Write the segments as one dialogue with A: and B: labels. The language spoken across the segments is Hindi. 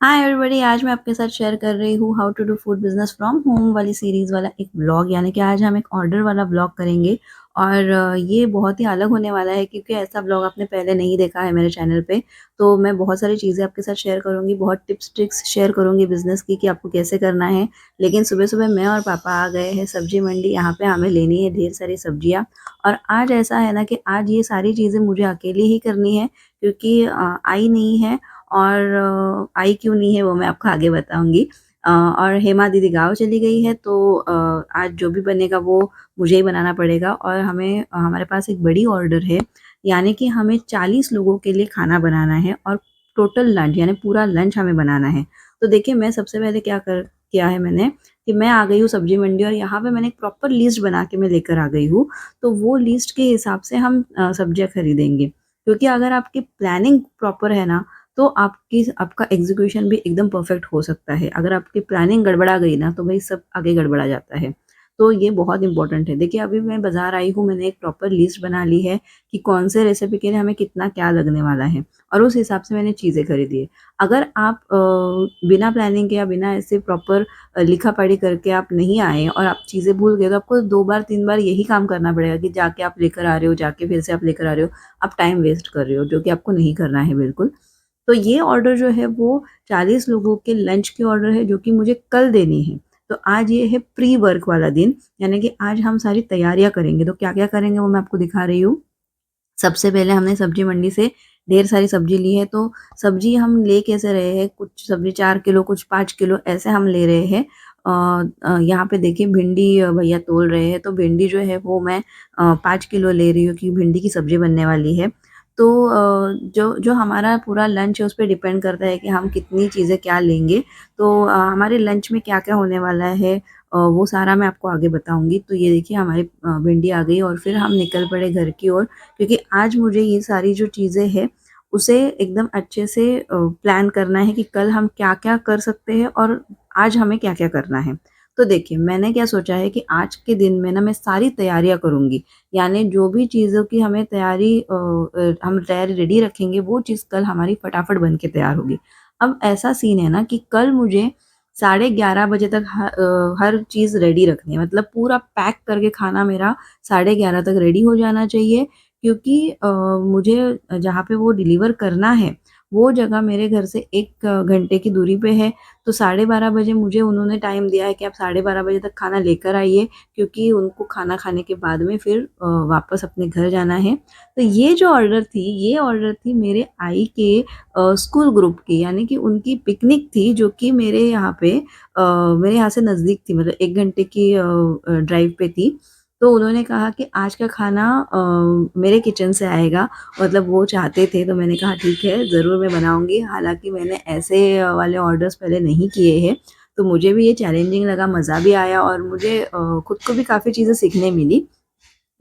A: Hi everybody. आज मैं आपके साथ शेयर कर रही हूँ how to do food business from home वाली सीरीज़ वाला एक ब्लॉग। यानी कि आज हम एक ऑर्डर वाला ब्लॉग करेंगे और ये बहुत ही अलग होने वाला है क्योंकि ऐसा ब्लॉग आपने पहले नहीं देखा है मेरे चैनल पे। तो मैं बहुत सारी चीज़ें आपके साथ शेयर करूँगी, बहुत टिप्स ट्रिक्स शेयर करूँगी बिज़नेस की कि आपको कैसे करना है। लेकिन सुबह-सुबह मैं और पापा आ गए हैं सब्जी मंडी, यहाँ पे हमें लेनी है ढेर सारी सब्जियाँ। और आज ऐसा है ना कि आज ये सारी चीज़ें मुझे अकेले ही करनी है क्योंकि आई नहीं है। और आई क्यों नहीं है वो मैं आपको आगे बताऊँगी। और हेमा दीदी गाँव चली गई है तो आज जो भी बनेगा वो मुझे ही बनाना पड़ेगा। और हमें हमारे पास एक बड़ी ऑर्डर है, यानी कि हमें 40 लोगों के लिए खाना बनाना है और टोटल लंच यानी पूरा लंच हमें बनाना है। तो देखिए मैं सबसे पहले क्या कर किया है मैंने कि मैं आ गई हूँ सब्जी मंडी और यहाँ पे मैंने एक प्रॉपर लिस्ट बना के मैं लेकर आ गई हूँ। तो वो लिस्ट के हिसाब से हम सब्जियाँ खरीदेंगे, क्योंकि अगर आपकी प्लानिंग प्रॉपर है ना तो आपका एग्ज़ीक्यूशन भी एकदम परफ़ेक्ट हो सकता है। अगर आपकी प्लानिंग गड़बड़ा गई ना तो भई सब आगे गड़बड़ा जाता है। तो ये बहुत इम्पोर्टेंट है। देखिए अभी मैं बाज़ार आई हूँ, मैंने एक प्रॉपर लिस्ट बना ली है कि कौन से रेसिपी के लिए हमें कितना क्या लगने वाला है और उस हिसाब से मैंने चीज़ें खरीदी है। अगर आप बिना प्लानिंग के या बिना ऐसे प्रॉपर लिखा-पढ़ी करके आप नहीं आए और आप चीज़ें भूल गए तो आपको 2 बार 3 बार यही काम करना पड़ेगा कि जाके आप लेकर आ रहे हो, जाके फिर से आप लेकर आ रहे हो। आप टाइम वेस्ट कर रहे हो, जो कि आपको नहीं करना है बिल्कुल। तो ये ऑर्डर जो है वो 40 लोगों के लंच की ऑर्डर है जो कि मुझे कल देनी है। तो आज ये है प्री वर्क वाला दिन, यानी कि आज हम सारी तैयारियाँ करेंगे। तो क्या-क्या करेंगे वो मैं आपको दिखा रही हूँ। सबसे पहले हमने सब्जी मंडी से ढेर सारी सब्जी ली है, तो सब्जी हम ले कैसे रहे हैं, कुछ सब्जी 4 किलो, कुछ 5 किलो ऐसे हम ले रहे हैं। यहाँ पे देखिए भिंडी भैया तोल रहे हैं, तो भिंडी जो है वो मैं 5 किलो ले रही हूँ क्योंकि भिंडी की सब्ज़ी बनने वाली है। तो जो जो हमारा पूरा लंच है उस पे डिपेंड करता है कि हम कितनी चीज़ें क्या लेंगे। तो हमारे लंच में क्या-क्या होने वाला है वो सारा मैं आपको आगे बताऊँगी। तो ये देखिए हमारी भिंडी आ गई और फिर हम निकल पड़े घर की ओर, क्योंकि आज मुझे ये सारी जो चीज़ें हैं, उसे एकदम अच्छे से प्लान करना है कि कल हम क्या-क्या कर सकते हैं और आज हमें क्या-क्या करना है। तो देखिए, मैंने क्या सोचा है कि आज के दिन में ना मैं सारी तैयारियाँ करूँगी, यानी जो भी चीज़ों की हमें हम तैयारी रेडी रखेंगे, वो चीज़ कल हमारी फटाफट बन के तैयार होगी। अब ऐसा सीन है ना कि कल मुझे साढ़े 11 बजे तक हर चीज़ रेडी रखनी है, मतलब पूरा पैक करके खाना मेरा साढ़े 11 तक रेडी हो जाना चाहिए, क्योंकि मुझे जहाँ पे वो डिलीवर करना है, वो जगह मेरे घर से 1 घंटे की दूरी पे है। तो साढ़े 12 बजे मुझे उन्होंने टाइम दिया है कि आप साढ़े 12 बजे तक खाना लेकर आइए, क्योंकि उनको खाना खाने के बाद में फिर वापस अपने घर जाना है। तो ये ऑर्डर थी मेरे आई के स्कूल ग्रुप की, यानी कि उनकी पिकनिक थी जो कि मेरे यहाँ से नज़दीक थी, मतलब 1 घंटे की ड्राइव पे थी। तो उन्होंने कहा कि आज का खाना मेरे किचन से आएगा, मतलब वो चाहते थे, तो मैंने कहा ठीक है, ज़रूर मैं बनाऊँगी। हालाँकि मैंने ऐसे वाले ऑर्डर्स पहले नहीं किए हैं, तो मुझे भी ये चैलेंजिंग लगा, मज़ा भी आया और मुझे खुद को भी काफ़ी चीज़ें सीखने मिली।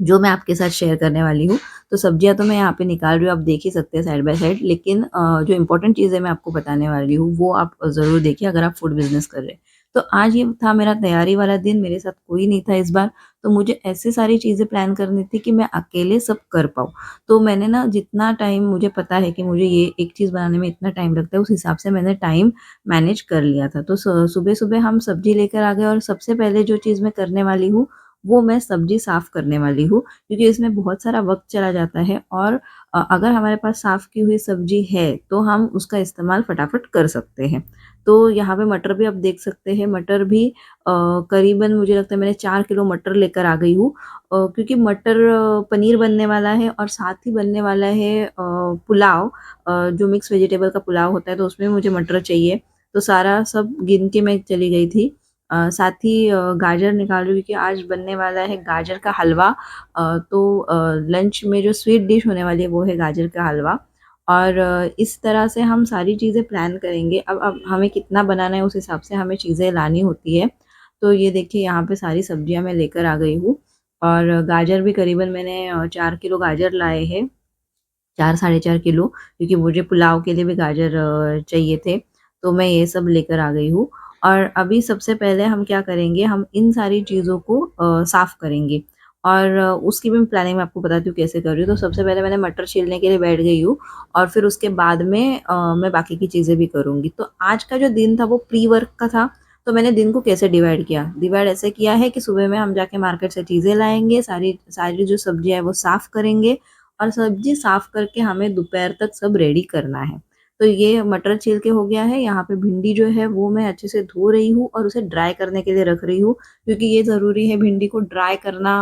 A: जो मैं आपके साथ शेयर करने वाली हूँ। तो सब्जियाँ तो मैं यहाँ पे निकाल रही हूँ, आप देख ही सकते हैं साइड बाय साइड, लेकिन जो इम्पोर्टेंट चीज़ें मैं आपको बताने वाली हूँ, वो आप ज़रूर देखिए अगर आप फूड बिज़नेस कर रहे हैं। तो आज ये था मेरा तैयारी वाला दिन, मेरे साथ कोई नहीं था इस बार, तो मुझे ऐसी सारी चीज़ें प्लान करनी थी कि मैं अकेले सब कर पाऊँ। तो मैंने ना जितना टाइम मुझे पता है कि मुझे ये एक चीज़ बनाने में इतना टाइम लगता है, उस हिसाब से मैंने टाइम मैनेज कर लिया था। तो सुबह-सुबह हम सब्ज़ी लेकर आ गए और सबसे पहले जो चीज़ मैं करने वाली हूँ, वो मैं सब्ज़ी साफ़ करने वाली हूँ, क्योंकि इसमें बहुत सारा वक़्त चला जाता है और अगर हमारे पास साफ़ की हुई सब्ज़ी है, तो हम उसका इस्तेमाल फटाफट कर सकते हैं। तो यहाँ पे मटर भी आप देख सकते हैं, मटर भी करीबन मुझे लगता है मैंने 4 किलो मटर लेकर आ गई हूँ, क्योंकि मटर पनीर बनने वाला है और साथ ही बनने वाला है पुलाव, जो मिक्स वेजिटेबल का पुलाव होता है, तो उसमें मुझे मटर चाहिए। तो सारा सब गिन के मैं चली गई थी। साथ ही गाजर निकाल रही हूँ क्योंकि आज बनने वाला है गाजर का हलवा। लंच में जो स्वीट डिश होने वाली है वो है गाजर का हलवा। और इस तरह से हम सारी चीज़ें प्लान करेंगे। अब हमें कितना बनाना है उस हिसाब से हमें चीज़ें लानी होती है। तो ये देखिए यहाँ पे सारी सब्जियाँ मैं लेकर आ गई हूँ और गाजर भी करीबन मैंने 4 किलो गाजर लाए हैं। 4 साढ़े 4 किलो, क्योंकि मुझे पुलाव के लिए भी गाजर चाहिए थे, तो मैं ये सब लेकर आ गई हूँ। और अभी सबसे पहले हम क्या करेंगे, हम इन सारी चीज़ों को साफ़ करेंगे और उसकी भी प्लानिंग मैं आपको बताती हूँ कैसे कर रही हूँ। तो सबसे पहले मैंने मटर छीलने के लिए बैठ गई हूँ और फिर उसके बाद में मैं बाकी की चीज़ें भी करूँगी। तो आज का जो दिन था वो प्री वर्क का था, तो मैंने दिन को कैसे डिवाइड किया? डिवाइड ऐसे किया है कि सुबह में हम जाके मार्केट से चीज़ें लाएँगे, सारी सारी जो सब्जियाँ हैं वो साफ़ करेंगे और सब्जी साफ़ करके हमें दोपहर तक सब रेडी करना है। तो ये मटर छील के हो गया है, यहाँ पे भिंडी जो है वो मैं अच्छे से धो रही हूँ और उसे ड्राई करने के लिए रख रही हूँ, क्योंकि ये ज़रूरी है भिंडी को ड्राई करना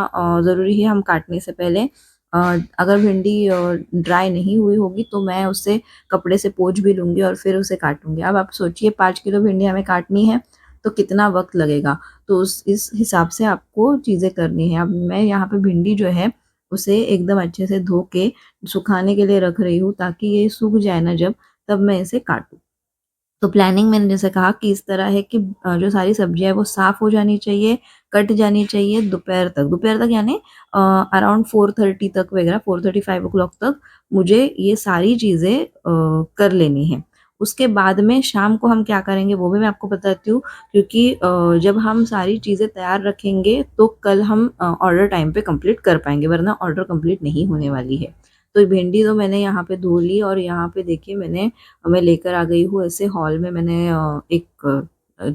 A: ज़रूरी है हम काटने से पहले। अगर भिंडी ड्राई नहीं हुई होगी तो मैं उसे कपड़े से पोंछ भी लूँगी और फिर उसे काटूँगी। अब आप सोचिए 5 किलो भिंडी हमें काटनी है, तो कितना वक़्त लगेगा? तो उस इस हिसाब से आपको चीज़ें करनी है। अब मैं यहाँ पे भिंडी जो है उसे एकदम अच्छे से धो के सुखाने के लिए रख रही हूँ, ताकि ये सूख जाए ना जब, तब मैं इसे काटूँ। तो प्लानिंग मैंने जैसे कहा कि इस तरह है कि जो सारी सब्जियाँ हैं वो साफ़ हो जानी चाहिए, कट जानी चाहिए दोपहर तक यानी अराउंड 4:30 तक वगैरह 4:30 5 ओ क्लॉक तक मुझे ये सारी चीज़ें कर लेनी है। उसके बाद में शाम को हम क्या करेंगे वो भी मैं आपको बताती हूँ, क्योंकि जब हम सारी चीज़ें तैयार रखेंगे तो कल हम ऑर्डर टाइम पे कंप्लीट कर पाएँगे, वरना ऑर्डर कंप्लीट नहीं होने वाली है। तो भिंडी तो मैंने यहाँ पे धो ली और यहाँ पे देखिए मैं लेकर आ गई हूँ ऐसे हॉल में मैंने एक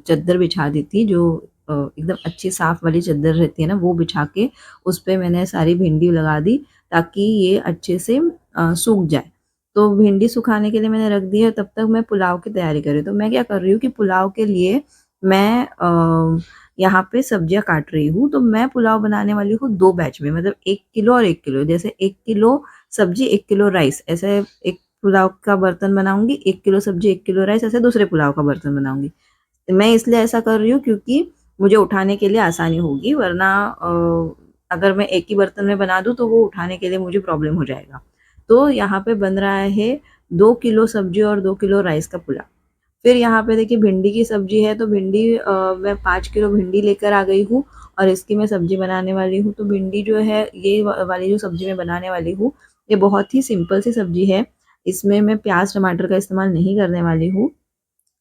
A: चद्दर बिछा दी थी, जो एकदम अच्छी साफ वाली चद्दर रहती है ना, वो बिछा के उस पे मैंने सारी भिंडी लगा दी ताकि ये अच्छे से सूख जाए। तो भिंडी सुखाने के लिए मैंने रख दी है, तब तक मैं पुलाव की तैयारी कर रही हूँ। तो मैं क्या कर रही हूँ कि पुलाव के लिए मैं यहाँ पे सब्जियाँ काट रही हूँ। तो मैं पुलाव बनाने वाली हूँ 2 बैच में, मतलब 1 किलो और 1 किलो, जैसे 1 किलो सब्जी 1 किलो राइस, ऐसे एक पुलाव का बर्तन बनाऊँगी, 1 किलो सब्जी 1 किलो राइस, ऐसे दूसरे पुलाव का बर्तन बनाऊँगी। मैं इसलिए ऐसा कर रही हूँ क्योंकि मुझे उठाने के लिए आसानी होगी, वरना अगर मैं एक ही बर्तन में बना दूँ तो वो उठाने के लिए मुझे प्रॉब्लम हो जाएगा। तो यहाँ पे बन रहा है 2 किलो सब्जी और 2 किलो राइस का पुलाव। फिर यहाँ पे देखिए भिंडी की सब्जी है, तो भिंडी मैं 5 किलो भिंडी लेकर आ गई हूँ और इसकी मैं सब्जी बनाने वाली हूँ। तो भिंडी जो है ये वाली जो सब्जी मैं बनाने वाली हूँ, ये बहुत ही सिंपल सी सब्जी है। इसमें मैं प्याज टमाटर का इस्तेमाल नहीं करने वाली हूँ,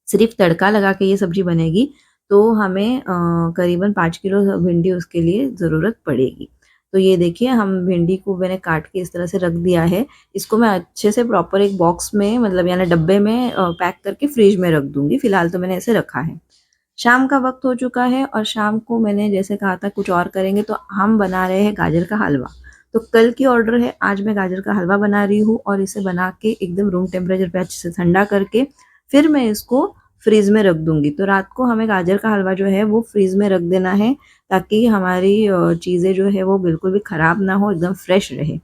A: सिर्फ तड़का लगा के ये सब्जी बनेगी। तो हमें करीबन 5 किलो भिंडी उसके लिए ज़रूरत पड़ेगी। तो ये देखिए हम भिंडी को मैंने काट के इस तरह से रख दिया है। इसको मैं अच्छे से प्रॉपर एक बॉक्स में, मतलब यानी डब्बे में पैक करके फ्रिज में रख दूँगी। फ़िलहाल तो मैंने ऐसे रखा है। शाम का वक़्त हो चुका है और शाम को मैंने जैसे कहा था कुछ और करेंगे, तो हम बना रहे हैं गाजर का हलवा। तो कल की ऑर्डर है, आज मैं गाजर का हलवा बना रही हूँ और इसे बना के एकदम रूम टेम्परेचर पे अच्छे से ठंडा करके फिर मैं इसको फ्रीज़ में रख दूँगी। तो रात को हमें गाजर का हलवा जो है वो फ्रीज़ में रख देना है, ताकि हमारी चीज़ें जो है वो बिल्कुल भी ख़राब ना हो, एकदम फ्रेश रहे।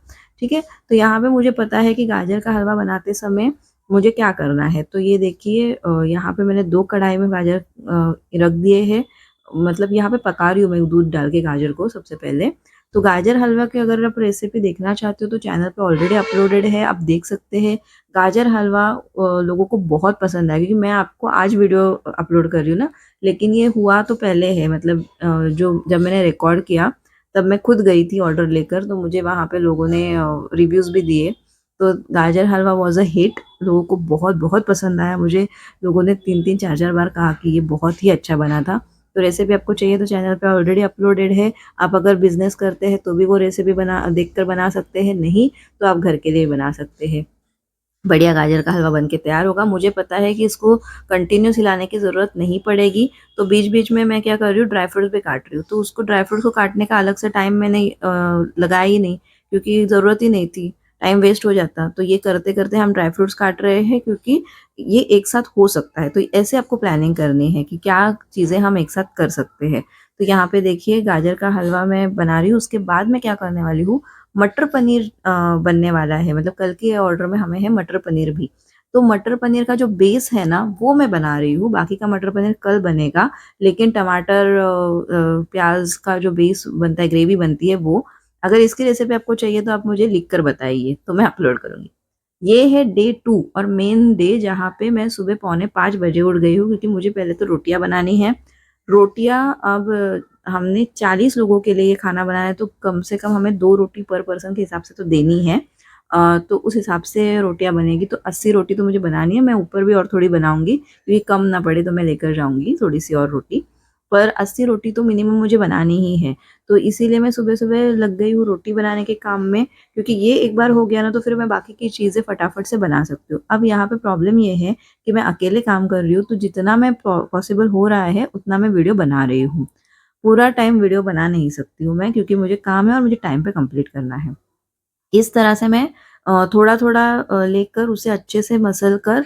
A: ठीक है? तो यहाँ पे मुझे पता है कि गाजर का हलवा बनाते समय मुझे क्या करना है। तो ये देखिए यहाँ पे मैंने 2 कढ़ाई में गाजर रख दिए हैं। मतलब यहाँ पे पका रही हूँ मैं दूध डाल के गाजर को सबसे पहले। तो गाजर हलवा की अगर आप रेसिपी देखना चाहते हो तो चैनल पे ऑलरेडी अपलोडेड है, आप देख सकते हैं। गाजर हलवा लोगों को बहुत पसंद आया, क्योंकि मैं आपको आज वीडियो अपलोड कर रही हूँ ना, लेकिन ये हुआ तो पहले है, मतलब जो जब मैंने रिकॉर्ड किया तब मैं खुद गई थी ऑर्डर लेकर, तो मुझे वहाँ पे लोगों ने रिव्यूज़ भी दिए। तो गाजर हलवा वाज़ अ हिट, लोगों को बहुत-बहुत पसंद आया। मुझे लोगों ने 3-3 4-4 बार कहा कि ये बहुत ही अच्छा बना था। तो रेसिपी आपको चाहिए तो चैनल पे ऑलरेडी अपलोडेड है। आप अगर बिज़नेस करते हैं तो भी वो रेसिपी देखकर बना सकते हैं, नहीं तो आप घर के लिए बना सकते हैं। बढ़िया गाजर का हलवा बन के तैयार होगा। मुझे पता है कि इसको कंटिन्यूअस हिलाने की ज़रूरत नहीं पड़ेगी, तो बीच-बीच में मैं क्या कर रही हूँ, ड्राई फ्रूट्स भी काट रही हूँ। तो उसको ड्राई फ्रूट्स को काटने का अलग से टाइम मैंने लगाया ही नहीं, क्योंकि ज़रूरत ही नहीं थी, टाइम वेस्ट हो जाता। तो ये करते-करते हम ड्राई फ्रूट्स काट रहे हैं, क्योंकि ये एक साथ हो सकता है। तो ऐसे आपको प्लानिंग करनी है कि क्या चीज़ें हम एक साथ कर सकते हैं। तो यहाँ पे देखिए गाजर का हलवा मैं बना रही हूँ, उसके बाद मैं क्या करने वाली हूँ, मटर पनीर बनने वाला है, मतलब कल के ऑर्डर में हमें है मटर पनीर भी। तो मटर पनीर का जो बेस है ना वो मैं बना रही हूँ, बाकी का मटर पनीर कल बनेगा, लेकिन टमाटर प्याज़ का जो बेस बनता है, ग्रेवी बनती है वो। अगर इसकी रेसिपी आपको चाहिए तो आप मुझे लिख कर बताइए, तो मैं अपलोड करूँगी। ये है डे 2 और मेन डे, जहाँ पे मैं सुबह पौने 5 बजे उठ गई हूँ, क्योंकि मुझे पहले तो रोटियाँ बनानी है। रोटियाँ अब हमने 40 लोगों के लिए ये खाना बनाना है, तो कम से कम हमें 2 रोटी पर पर्सन के हिसाब से तो देनी है। तो उस हिसाब से रोटियाँ बनेगी, तो 80 रोटी तो मुझे बनानी है। मैं ऊपर भी और थोड़ी बनाऊँगी, क्योंकि कम ना पड़े तो मैं लेकर जाऊँगी थोड़ी-सी और रोटी। पर 80 रोटी तो मिनिमम मुझे बनानी ही है। तो इसीलिए मैं सुबह-सुबह लग गई हूँ रोटी बनाने के काम में, क्योंकि ये एक बार हो गया ना तो फिर मैं बाकी की चीज़ें फटाफट से बना सकती हूँ। अब यहाँ पे प्रॉब्लम ये है कि मैं अकेले काम कर रही हूँ, तो जितना मैं पॉसिबल हो रहा है उतना मैं वीडियो बना रही हूँ। पूरा टाइम वीडियो बना नहीं सकती हूँ मैं, क्योंकि मुझे काम है और मुझे टाइम पे कंप्लीट करना है। इस तरह से मैं थोड़ा-थोड़ा लेकर उसे अच्छे से मसल कर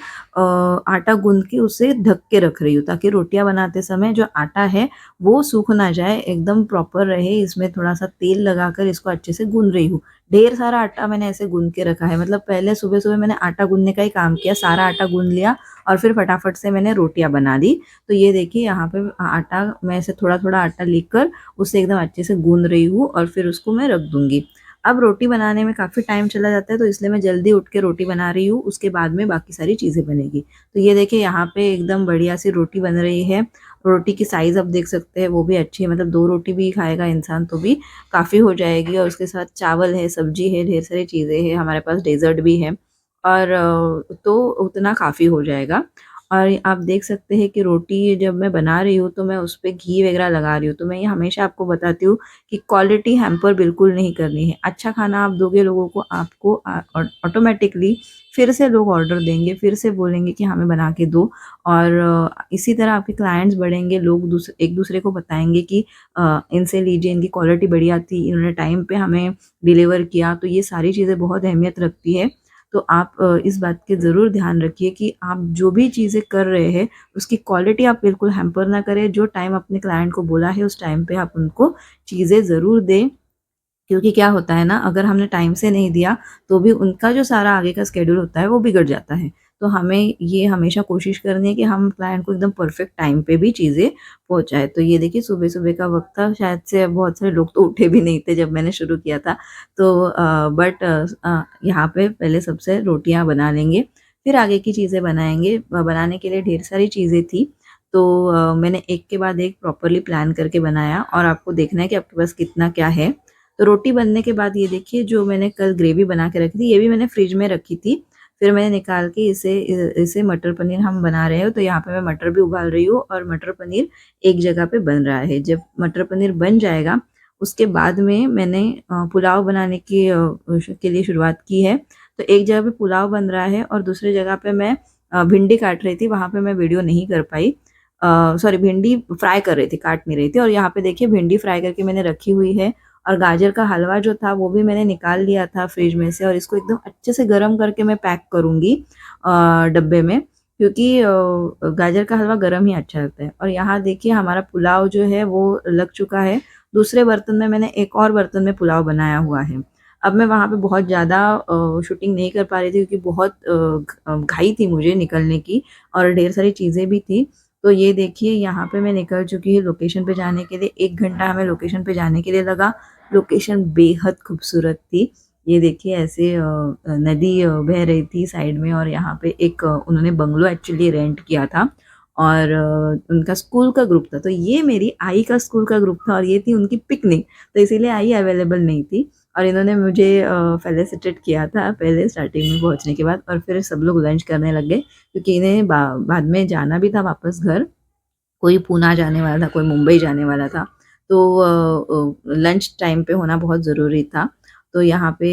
A: आटा गूँध के उसे ढक के रख रही हूँ, ताकि रोटियाँ बनाते समय जो आटा है वो सूख ना जाए, एकदम प्रॉपर रहे। इसमें थोड़ा-सा तेल लगाकर इसको अच्छे से गूँध रही हूँ। ढेर सारा आटा मैंने ऐसे गूँध के रखा है, मतलब पहले सुबह-सुबह मैंने आटा गूँधने का ही काम किया, सारा आटा गूँध लिया और फिर फटाफट से मैंने रोटियाँ बना ली। तो ये देखिए यहाँ पे आटा मैं ऐसे थोड़ा-थोड़ा आटा लेकर उसे एकदम अच्छे से गूँध रही हूँ और फिर उसको मैं रख दूँगी। अब रोटी बनाने में काफ़ी टाइम चला जाता है, तो इसलिए मैं जल्दी उठ के रोटी बना रही हूँ, उसके बाद में बाकी सारी चीज़ें बनेगी। तो ये देखिए यहाँ पे एकदम बढ़िया-सी रोटी बन रही है। रोटी की साइज़ आप देख सकते हैं, वो भी अच्छी है, मतलब 2 रोटी भी खाएगा इंसान तो भी काफ़ी हो जाएगी, और उसके साथ चावल है, सब्ज़ी है, ढेर सारी चीज़ें हैं, हमारे पास डेज़र्ट भी है और तो उतना काफ़ी हो जाएगा। और आप देख सकते हैं कि रोटी जब मैं बना रही हूँ, तो मैं उस पे घी वगैरह लगा रही हूँ। तो मैं ये हमेशा आपको बताती हूँ कि क्वालिटी हैम्पर बिल्कुल नहीं करनी है। अच्छा खाना आप दोगे लोगों को, आपको ऑटोमैटिकली फिर से लोग ऑर्डर देंगे, फिर से बोलेंगे कि हमें बना के दो, और इसी तरह आपके क्लाइंट्स बढ़ेंगे, लोग एक-दूसरे को बताएँगे कि इनसे लीजिए, इनकी क्वालिटी बढ़िया थी, इन्होंने टाइम पे हमें डिलीवर किया। तो ये सारी चीज़ें बहुत अहमियत रखती है। तो आप इस बात के ज़रूर ध्यान रखिए कि आप जो भी चीज़ें कर रहे हैं, उसकी क्वालिटी आप बिल्कुल हैम्पर ना करें। जो टाइम अपने क्लाइंट को बोला है, उस टाइम पे आप उनको चीज़ें ज़रूर दें, क्योंकि क्या होता है ना, अगर हमने टाइम से नहीं दिया, तो भी उनका जो सारा आगे का शेड्यूल होता है, वो बिगड़ जाता है। तो हमें ये हमेशा कोशिश करनी है कि हम क्लाइंट को एकदम परफेक्ट टाइम पे भी चीज़ें पहुँचाएँ। तो ये देखिए सुबह-सुबह का वक़्त था, शायद से बहुत सारे लोग तो उठे भी नहीं थे जब मैंने शुरू किया था। तो यहाँ पे पहले सबसे रोटियाँ बना लेंगे, फिर आगे की चीज़ें बनाएँगे। बनाने के लिए ढेर सारी चीज़ें थी, तो मैंने एक के बाद एक प्रॉपरली प्लान करके बनाया, और आपको देखना है कि आपके पास कितना क्या है। तो रोटी बनने के बाद ये देखिए, जो मैंने कल ग्रेवी बना के रखी थी, ये भी मैंने फ्रिज में रखी थी। फिर मैंने निकाल के इसे मटर पनीर हम बना रहे हैं, तो यहाँ पे मैं मटर भी उबाल रही हूँ और मटर पनीर एक जगह पे बन रहा है। जब मटर पनीर बन जाएगा, उसके बाद में मैंने पुलाव बनाने के लिए शुरुआत की है। तो एक जगह पे पुलाव बन रहा है और दूसरी जगह पे मैं भिंडी काट रही थी, वहाँ पे मैं वीडियो नहीं कर पाई। सॉरी, भिंडी फ्राई कर रही थी, काट नहीं रही थी, और यहाँ पे देखिए भिंडी फ्राई करके मैंने रखी हुई है। और गाजर का हलवा जो था वो भी मैंने निकाल लिया था फ्रिज में से, और इसको एकदम अच्छे से गरम करके मैं पैक करूँगी डब्बे में, क्योंकि गाजर का हलवा गरम ही अच्छा लगता है। और यहाँ देखिए हमारा पुलाव जो है वो लग चुका है। दूसरे बर्तन में मैंने एक और बर्तन में पुलाव बनाया हुआ है। अब मैं वहाँ पे बहुत ज़्यादा शूटिंग नहीं कर पा रही थी, क्योंकि बहुत घाई थी मुझे निकलने की, और ढेर सारी चीज़ें भी थी। तो ये देखिए यहाँ पे मैं निकल चुकी हूँ लोकेशन पे जाने के लिए। 1 घंटा हमें लोकेशन पे जाने के लिए लगा। लोकेशन बेहद खूबसूरत थी। ये देखिए ऐसे नदी बह रही थी साइड में, और यहाँ पे एक उन्होंने बंगलो एक्चुअली रेंट किया था, और उनका स्कूल का ग्रुप था। तो ये मेरी आई का स्कूल का ग्रुप था, और ये थी उनकी पिकनिक, तो इसीलिए आई अवेलेबल नहीं थी, और इन्होंने मुझे फेलिसिटेट किया था पहले स्टार्टिंग में पहुँचने के बाद, और फिर सब लोग लंच करने लग गए, क्योंकि इन्हें बाद में जाना भी था वापस घर। कोई पूना जाने वाला था, कोई मुंबई जाने वाला था। तो लंच टाइम पे होना बहुत ज़रूरी था। तो यहाँ पे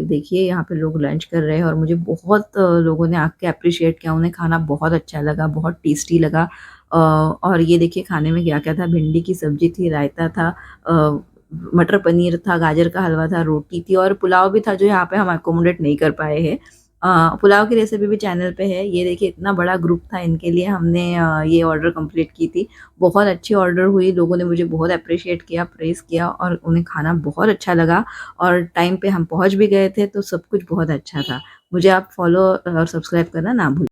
A: देखिए यहाँ पे लोग लंच कर रहे हैं, और मुझे बहुत लोगों ने आके एप्रिशिएट किया, उन्हें खाना बहुत अच्छा लगा, बहुत टेस्टी लगा। और ये देखिए खाने में क्या-क्या था, भिंडी की सब्ज़ी थी, रायता था, अ, मटर पनीर था, गाजर का हलवा था, रोटी थी, और पुलाव भी था, जो यहाँ पे हम अकोमोडेट नहीं कर पाए हैं। पुलाव की रेसिपी भी चैनल पे है। ये देखिए इतना बड़ा ग्रुप था, इनके लिए हमने ये ऑर्डर कंप्लीट की थी। बहुत अच्छी ऑर्डर हुई, लोगों ने मुझे बहुत एप्रिशिएट किया, प्रेज़ किया, और उन्हें खाना बहुत अच्छा लगा, और टाइम पे हम पहुँच भी गए थे, तो सब कुछ बहुत अच्छा था। मुझे आप फॉलो और सब्सक्राइब करना ना भूलें।